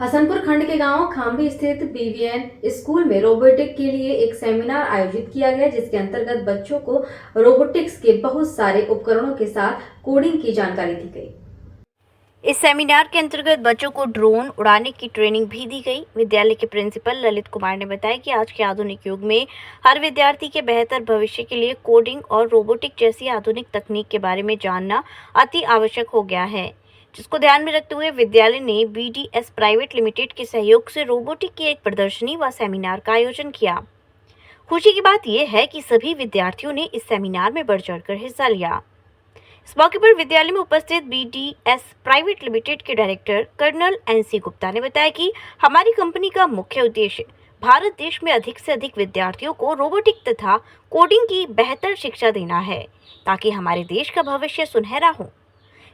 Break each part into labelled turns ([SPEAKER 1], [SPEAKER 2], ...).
[SPEAKER 1] हसनपुर खंड के गांव खांभी स्थित बीवीएन स्कूल में रोबोटिक के लिए एक सेमिनार आयोजित किया गया, जिसके अंतर्गत बच्चों को रोबोटिक्स के बहुत सारे उपकरणों के साथ कोडिंग की जानकारी दी गई।
[SPEAKER 2] इस सेमिनार के अंतर्गत बच्चों को ड्रोन उड़ाने की ट्रेनिंग भी दी गई। विद्यालय के प्रिंसिपल ललित कुमार ने बताया कि आज के आधुनिक युग में हर विद्यार्थी के बेहतर भविष्य के लिए कोडिंग और रोबोटिक जैसी आधुनिक तकनीक के बारे में जानना अति आवश्यक हो गया है, जिसको ध्यान में रखते हुए विद्यालय ने BDS प्राइवेट लिमिटेड के सहयोग से रोबोटिक की एक प्रदर्शनी व सेमिनार का आयोजन किया। खुशी की बात यह है कि सभी विद्यार्थियों ने इस सेमिनार में बढ़ चढ़कर हिस्सा लिया। इस मौके पर विद्यालय में उपस्थित BDS प्राइवेट लिमिटेड के डायरेक्टर कर्नल NC गुप्ता ने बताया कि हमारी कंपनी का मुख्य उद्देश्य भारत देश में अधिक से अधिक विद्यार्थियों को रोबोटिक तथा कोडिंग की बेहतर शिक्षा देना है, ताकि हमारे देश का भविष्य सुनहरा हो।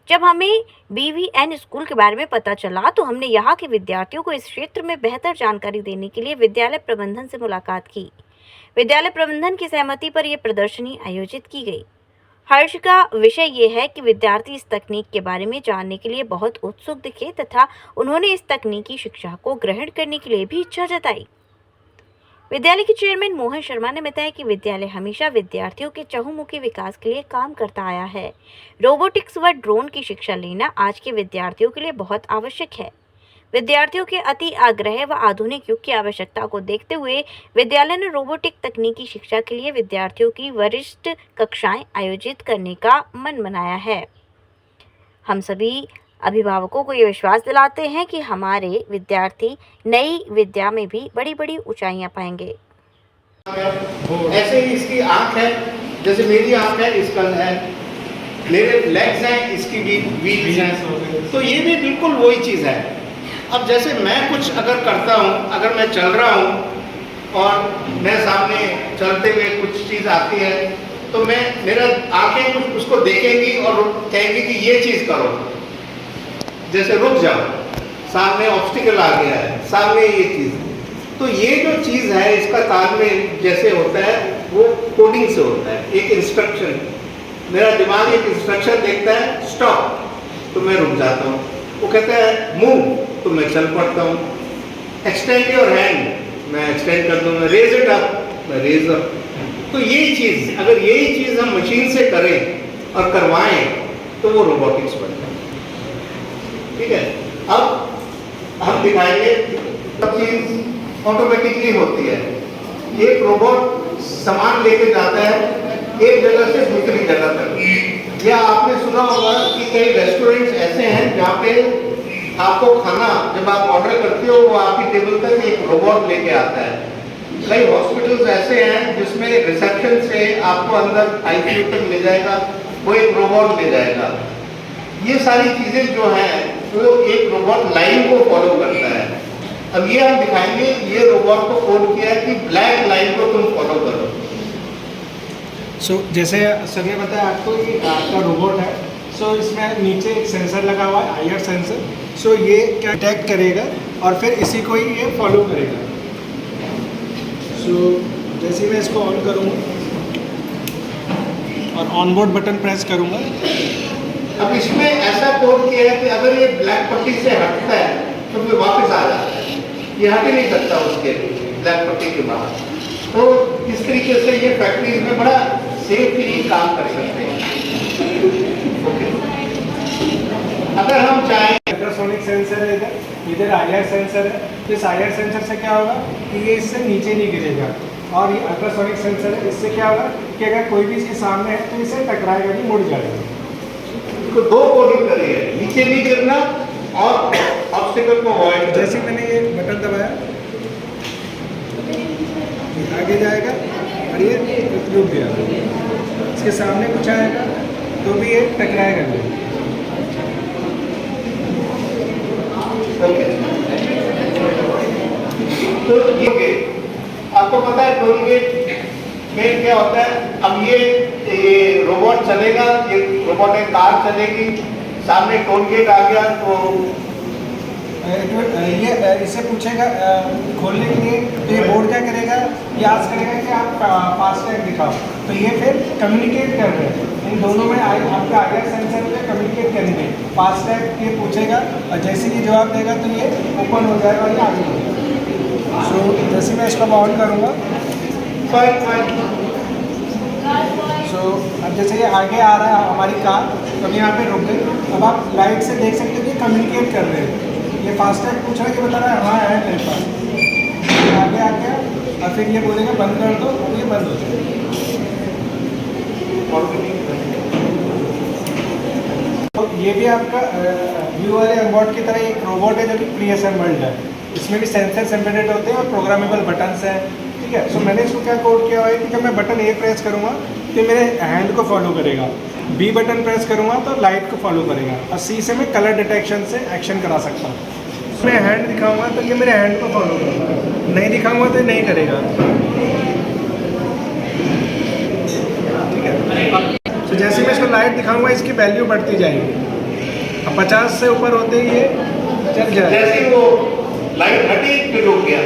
[SPEAKER 2] जब हमें BVN स्कूल के बारे में पता चला तो हमने यहाँ के विद्यार्थियों को इस क्षेत्र में बेहतर जानकारी देने के लिए विद्यालय प्रबंधन से मुलाकात की। विद्यालय प्रबंधन की सहमति पर यह प्रदर्शनी आयोजित की गई। हर्ष का विषय ये है कि विद्यार्थी इस तकनीक के बारे में जानने के लिए बहुत उत्सुक दिखे तथा उन्होंने इस तकनीकी शिक्षा को ग्रहण करने के लिए भी इच्छा जताई। विद्यालय के चेयरमैन मोहन शर्मा ने बताया कि विद्यालय हमेशा विद्यार्थियों के चहुमुखी विकास के लिए काम करता आया है। रोबोटिक्स व ड्रोन की शिक्षा लेना आज के विद्यार्थियों के लिए बहुत आवश्यक है। विद्यार्थियों के अति आग्रह व आधुनिक युग की आवश्यकता को देखते हुए विद्यालय ने रोबोटिक तकनीकी शिक्षा के लिए विद्यार्थियों की वरिष्ठ कक्षाएं आयोजित करने का मन बनाया है। हम सभी अभिभावकों को ये विश्वास दिलाते हैं कि हमारे विद्यार्थी नई विद्या में भी बड़ी बड़ी ऊंचाइयां पाएंगे।
[SPEAKER 3] ऐसे ही इसकी आंख है, जैसे मेरी आंख है, इसका है, मेरे लेग्स हैं, इसकी भी व्हील्स हैं, तो ये भी बिल्कुल वही चीज़ है। अब जैसे मैं कुछ अगर करता हूँ, अगर मैं चल रहा हूँ और मैं सामने चलते हुए कुछ चीज़ आती है तो मेरा आंखें कुछ उसको देखेंगी और कहेंगी कि ये चीज़ करो, जैसे रुक जाओ, सामने ऑब्स्टिकल आ गया है, सामने ये चीज़। तो ये जो चीज़ है इसका तालमेल जैसे होता है वो कोडिंग से होता है। एक इंस्ट्रक्शन, मेरा दिमाग एक इंस्ट्रक्शन देखता है, स्टॉप, तो मैं रुक जाता हूँ। वो कहता है मूव, तो मैं चल पड़ता हूँ। एक्सटेंड योर हैंड, मैं एक्सटेंड कर दूँगा। रेज इट अप, मैं रेज अप। तो यही चीज़, अगर यही चीज़ हम मशीन से करें और करवाएं तो वो रोबोटिक्स बन जाए। ठीक है, अब हम दिखाएंगे सब चीज़ ऑटोमेटिकली होती है। एक रोबोट सामान लेके जाता है एक जगह से दूसरी जगह तक। या आपने सुना होगा कि कई रेस्टोरेंट्स ऐसे हैं जहाँ पे आपको खाना जब आप ऑर्डर करते हो वो आपकी टेबल तक एक रोबोट लेके आता है। कई हॉस्पिटल्स ऐसे हैं जिसमें रिसेप्शन से आपको अंदर ICU तक ले जाएगा, वो एक रोबोट ले जाएगा। ये सारी चीज़ें जो हैं वो एक रोबोट लाइन को फॉलो करता है। अब ये हम दिखाएंगे, ये रोबोट को कोड किया है कि ब्लैक लाइन को तुम फॉलो करो।
[SPEAKER 4] जैसे सर ने बताया आपको कि आपका रोबोट है, इसमें नीचे एक सेंसर लगा हुआ है, IR सेंसर। ये क्या डिटेक्ट करेगा और फिर इसी को ही ये फॉलो करेगा। जैसे मैं इसको ऑन करूँगा और ऑनबोर्ड बटन प्रेस करूँगा।
[SPEAKER 3] अब इसमें ऐसा कोड किया है कि अगर ये ब्लैक पट्टी से हटता है तो फिर वापस आ जाता है, ये हट ही नहीं सकता उसके ब्लैक पट्टी के बाहर। तो इस तरीके से ये फैक्ट्रीज में बड़ा सेफली काम कर सकते हैं। ओके, अगर हम चाहें,
[SPEAKER 4] अल्ट्रासोनिक सेंसर है इधर IR सेंसर है, तो इस IR सेंसर से क्या होगा कि ये इससे नीचे नहीं गिरेगा। और ये अल्ट्रासोनिक सेंसर है, इससे क्या होगा कि अगर कोई भी इसके सामने है तो इसे टकराएगा नहीं, मुड़ जाएगा।
[SPEAKER 3] इसको दो कोडिंग करिए, नीचे नहीं गिरना और ऑब्स्टिकल को अवॉइड।
[SPEAKER 4] जैसे मैंने ये बटन दबाया आगे जाएगा और ये रुक गया। इसके सामने कुछ आएगा तो भी ये टकराएगा नहीं।
[SPEAKER 3] ओके, तो ये आपको पता है टोल गेट में क्या होता है। अब ये रोबोट चलेगा, ये रोबोट एक कार चलेगी, सामने टोल गेट आ गया तो
[SPEAKER 4] ये इससे पूछेगा खोलने के लिए, तो ये बोर्ड क्या करेगा, ये आस्क करेगा कि आप फास्टैग दिखाओ। तो ये फिर कम्युनिकेट कर रहे हैं इन दोनों में आपका आईआर सेंसर पे कम्युनिकेट करेंगे, फास्टैग ये पूछेगा और जैसे ही जवाब देगा तो ये ओपन हो जाएगा और ये आगे हो जाएगा। सो जैसे मैं इसको ऑन करूँगा सो अब जैसे ये आगे आ रहा है हमारी कार, तो अब यहाँ पे रुक गई। अब आप लाइट से देख सकते हो कि कम्युनिकेट कर रहे हैं। ये फास्टैग पूछ रहा है कि बता रहा है हाँ है मेरे पास। आगे आ गया और फिर ये बोलेगा बंद कर दो और ये बंद हो जाएगा। तो ये भी आपका व्यू वाले एम्बॉट की तरह एक रोबोट है जो कि प्री असेंबल्ड है। इसमें भी सेंसर्स एम्बेडेड होते हैं और प्रोग्रामेबल बटन्स हैं, ठीक है। सो मैंने इसको क्या कोड किया हुआ है कि जब मैं बटन ए प्रेस करूँगा तो मेरे हैंड को फॉलो करेगा, बी बटन प्रेस करूँगा तो लाइट को फॉलो करेगा, और सी से मैं कलर डिटेक्शन से एक्शन करा सकता हूँ। मैं हैंड दिखाऊंगा तो ये मेरे हैंड को फॉलो करेगा, नहीं दिखाऊंगा तो नहीं करेगा, ठीक है। तो जैसे मैं इसको लाइट दिखाऊंगा इसकी वैल्यू बढ़ती जाएगी। अब 50 से ऊपर होते ही ये चल जाएगा।
[SPEAKER 3] जैसे वो लाइट हटी फिर रुक गया।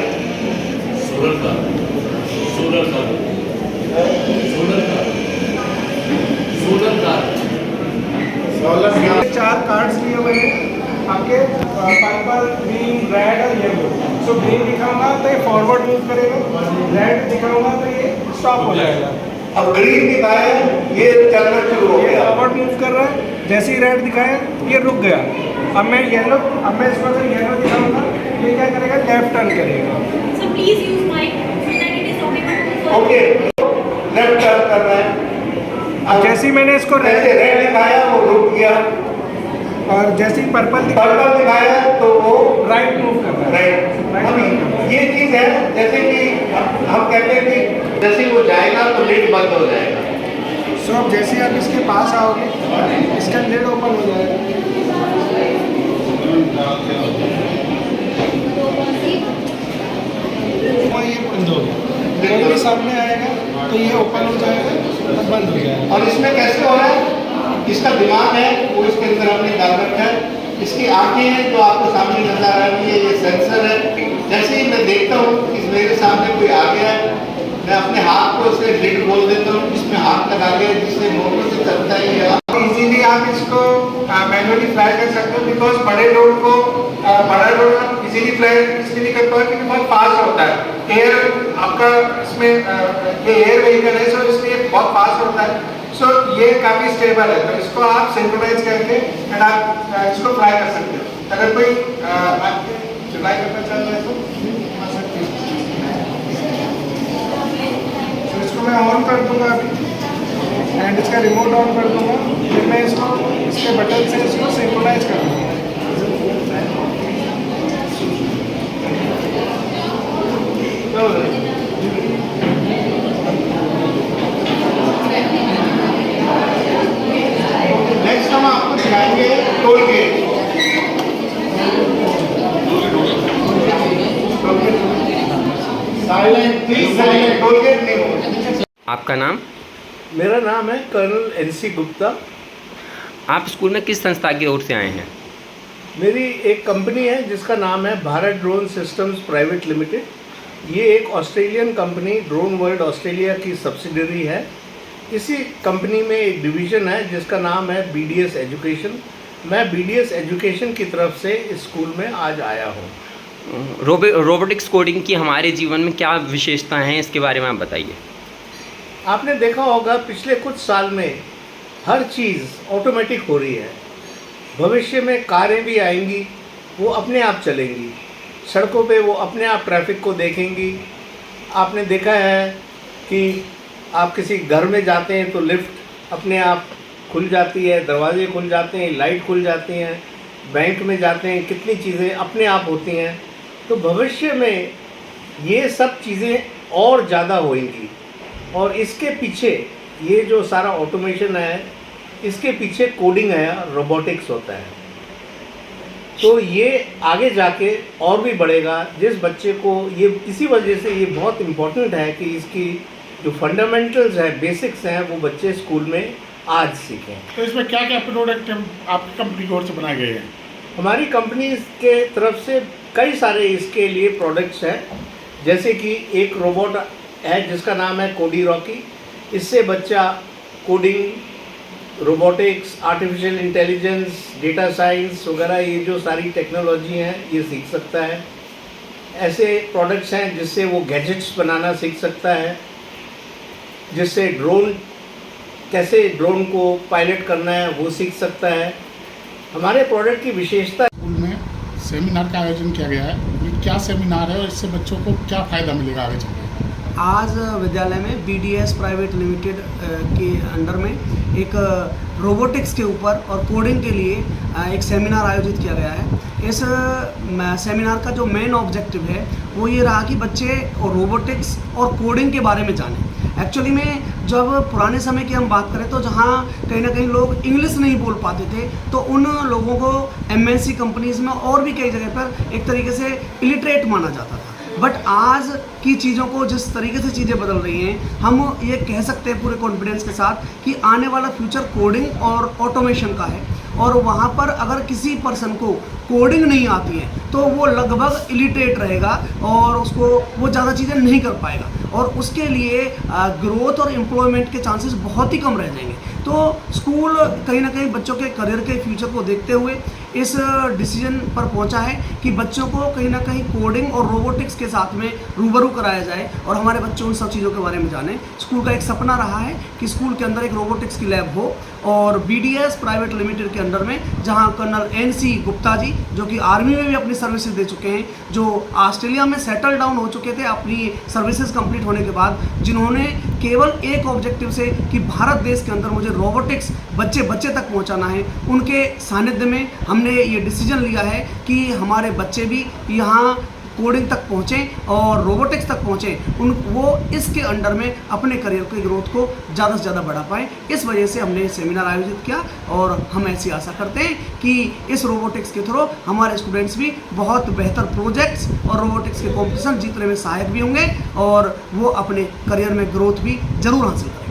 [SPEAKER 3] सोलर
[SPEAKER 4] 4 कार्ड्स लिए हुए हैं आपके, पर्पल, ग्रीन, रेड और येलो। सो ग्रीन दिखाऊंगा तो ये फॉरवर्ड मूव करेगा, रेड दिखाऊंगा तो ये स्टॉप हो जाएगा।
[SPEAKER 3] अब ग्रीन दिखाया ये चलना शुरू हो
[SPEAKER 4] ये
[SPEAKER 3] गया।
[SPEAKER 4] फॉरवर्ड मूव कर रहा है, जैसे ही रेड दिखाया ये रुक गया। अब मैं इसको अगर येलो दिखाऊंगा ये क्या करेगा, लेफ्ट टर्न करेगा।
[SPEAKER 5] So please use mic so that it is audible for
[SPEAKER 3] okay, left turn कर रहा है।
[SPEAKER 4] अब जैसे ही मैंने इसको
[SPEAKER 3] जैसे रेड दिखाया वो रुक गया,
[SPEAKER 4] और जैसे ही पर्पल
[SPEAKER 3] दिखाया तो वो
[SPEAKER 4] राइट मूव कर रहा है।
[SPEAKER 3] राइट। ये चीज है जैसे कि हम कहते हैं कि जैसे वो जाएगा तो लिड बंद हो जाएगा।
[SPEAKER 4] सो अब जैसे आप इसके पास आओगे इसका लिड ओपन हो जाएगा। और ये बंद हो गया, कोई भी सामने आएगा तो ये ओपन हो जाएगा और बंद हो जाएगा।
[SPEAKER 3] और इसमें कैसे हो रहा है, इसका दिमाग है वो इसके अंदर हमने डाल रखा है, इसकी आंखें हैं जो आपको सामने नजर आ रही है, ये सेंसर है। जैसे ही मैं देखता हूँ कि मेरे सामने कोई आ गया है, मैं अपने हाथ को इससे लिड खोल देता हूँ, इसमें हाथ लगा के जिससे मोटर से चलता ही है। इजीली आप इसको मैनुअली फ्लाई कर सकते हो, बिकॉज बड़े लोड को बड़ा लोड इजीली फ्लाई इसलिए नहीं कर पाए क्योंकि बहुत फास्ट होता है। एयर आपका इसमें ये एयर व्हीकल है, सो इसलिए बहुत फास्ट होता है। सो ये काफ़ी स्टेबल है, तो इसको आप सिंक्रोनाइज करके एंड आप इसको फ्लाई कर सकते हो। अगर कोई फ्लाई करना चाह रहा है तो आ सकते हो। तो इसको मैं ऑन कर दूंगा अभी एंड इसका रिमोट ऑन कर दूंगा, फिर मैं इसको इसके बटन से इसको सिंक्रोनाइज कर दूंगा। नेक्स्ट हम आपको दिखाएंगे toll gate. Silent please, silent, toll gate नहीं हो।
[SPEAKER 6] आपका नाम?
[SPEAKER 3] मेरा नाम है कर्नल एनसी गुप्ता।
[SPEAKER 6] आप स्कूल में किस संस्था की ओर से आए हैं?
[SPEAKER 3] मेरी एक कंपनी है जिसका नाम है Bharat drone systems private limited. ये एक Australian company, drone world Australia की सब्सिडरी है। इसी कंपनी में एक डिवीज़न है जिसका नाम है BDS एजुकेशन। मैं BDS एजुकेशन की तरफ से इस स्कूल में आज आया हूँ।
[SPEAKER 6] रोबोटिक्स कोडिंग की हमारे जीवन में क्या विशेषताएं हैं, इसके बारे में आप बताइए।
[SPEAKER 3] आपने देखा होगा पिछले कुछ साल में हर चीज़ ऑटोमेटिक हो रही है। भविष्य में कारें भी आएंगी, वो अपने आप चलेंगी, सड़कों पे वो अपने आप ट्रैफिक को देखेंगी। आपने देखा है कि आप किसी घर में जाते हैं तो लिफ्ट अपने आप खुल जाती है, दरवाजे खुल जाते हैं, लाइट खुल जाती हैं। बैंक में जाते हैं, कितनी चीज़ें अपने आप होती हैं। तो भविष्य में ये सब चीज़ें और ज़्यादा होंगी, और इसके पीछे ये जो सारा ऑटोमेशन है, इसके पीछे कोडिंग है, रोबोटिक्स होता है। तो ये आगे जाके और भी बढ़ेगा। जिस बच्चे को ये, इसी वजह से ये बहुत इम्पोर्टेंट है कि इसकी जो फंडामेंटल्स है, बेसिक्स हैं, वो बच्चे स्कूल में आज सीखें।
[SPEAKER 7] तो इसमें क्या क्या प्रोडक्ट आपकी कंपनी की ओर से बनाए गए हैं?
[SPEAKER 3] हमारी कंपनी के तरफ से कई सारे इसके लिए प्रोडक्ट्स हैं। जैसे कि एक रोबोट है जिसका नाम है कोडी रॉकी। इससे बच्चा coding robotics, artificial intelligence, data science वगैरह ये जो सारी टेक्नोलॉजी हैं ये सीख सकता है। ऐसे प्रोडक्ट्स हैं जिससे वो गैजेट्स बनाना सीख सकता है, जिससे कैसे ड्रोन को पायलट करना है वो सीख सकता है। हमारे प्रोडक्ट की विशेषता
[SPEAKER 7] स्कूल में सेमिनार का आयोजन किया गया है। ये क्या सेमिनार है और इससे बच्चों को क्या फ़ायदा मिलेगा आगे चलकर?
[SPEAKER 8] आज विद्यालय में BDS प्राइवेट लिमिटेड के अंडर में एक रोबोटिक्स के ऊपर और कोडिंग के लिए एक सेमिनार आयोजित किया गया है। इस सेमिनार का जो मेन ऑब्जेक्टिव है वो ये रहा कि बच्चे रोबोटिक्स और कोडिंग के बारे में जानें। एक्चुअली में जब पुराने समय की हम बात करें तो जहाँ कहीं ना कहीं लोग इंग्लिश नहीं बोल पाते थे तो उन लोगों को MNC कंपनीज़ में और भी कई जगह पर एक तरीके से इलिटरेट माना जाता था। बट आज की चीज़ों को जिस तरीके से चीज़ें बदल रही हैं, हम ये कह सकते हैं पूरे कॉन्फिडेंस के साथ कि आने वाला फ्यूचर कोडिंग और ऑटोमेशन का है। और वहाँ पर अगर किसी पर्सन को कोडिंग नहीं आती है तो वो लगभग इलिटरेट रहेगा और उसको वो ज़्यादा चीज़ें नहीं कर पाएगा और उसके लिए ग्रोथ और एम्प्लॉयमेंट के चांसेस बहुत ही कम रह जाएंगे। तो स्कूल कहीं ना कहीं बच्चों के करियर के फ्यूचर को देखते हुए इस डिसीजन पर पहुंचा है कि बच्चों को कहीं ना कहीं कोडिंग और रोबोटिक्स के साथ में रूबरू कराया जाए और हमारे बच्चों उन सब चीज़ों के बारे में जाने। स्कूल का एक सपना रहा है कि स्कूल के अंदर एक रोबोटिक्स की लैब हो और BDS प्राइवेट लिमिटेड के अंडर में जहां कर्नल NC गुप्ता जी जो कि आर्मी में भी अपनी सर्विसेज दे चुके हैं, जो ऑस्ट्रेलिया में सेटल डाउन हो चुके थे अपनी सर्विसेज कंप्लीट होने के बाद, जिन्होंने केवल एक ऑब्जेक्टिव से कि भारत देश के अंदर मुझे रोबोटिक्स बच्चे तक पहुंचाना है, उनके सानिध्य में हमने ये डिसीजन लिया है कि हमारे बच्चे भी यहाँ कोडिंग तक पहुँचें और रोबोटिक्स तक पहुँचें, वो इसके अंडर में अपने करियर की ग्रोथ को ज़्यादा से ज़्यादा बढ़ा पाएँ। इस वजह से हमने सेमिनार आयोजित किया और हम ऐसी आशा करते हैं कि इस रोबोटिक्स के थ्रू हमारे स्टूडेंट्स भी बहुत बेहतर प्रोजेक्ट्स और रोबोटिक्स के कॉम्पिटिशन जीतने में सहायक भी होंगे और वो अपने करियर में ग्रोथ भी ज़रूर हासिल करेंगे।